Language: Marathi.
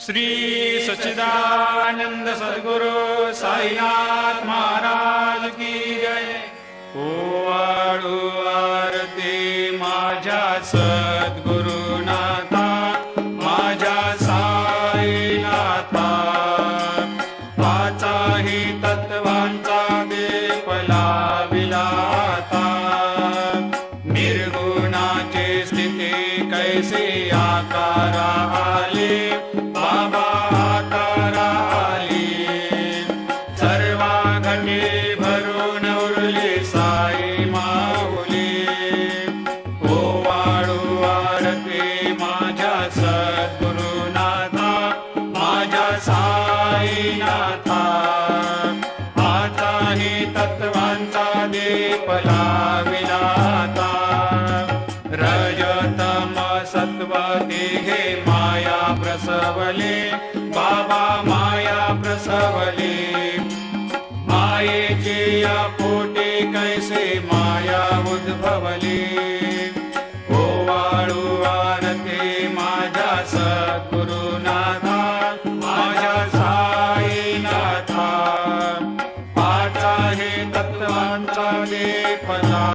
श्री सच्चिदानंद सद्गुरु साईनाथ महाराज की जय। ओवाळू आरती माझ्या सद्गुरुनाथा, माझ्या साईनाथा, पाचाही तत्वांचा दीप लाविला आता। निर्गुणाची स्थिती कैसी आकारा आली, बाबा आकारा आली। सर्वा घटी भरून उरली साई माऊली। ओवाळू आरती माझ्या सद्गुरुनाथा, माझ्या साईनाथा, आताही तत्वांचा दीप लाविला आता। रजतम सत्व तिघे माया प्रसवले, बाबा माया प्रसवले। मायेची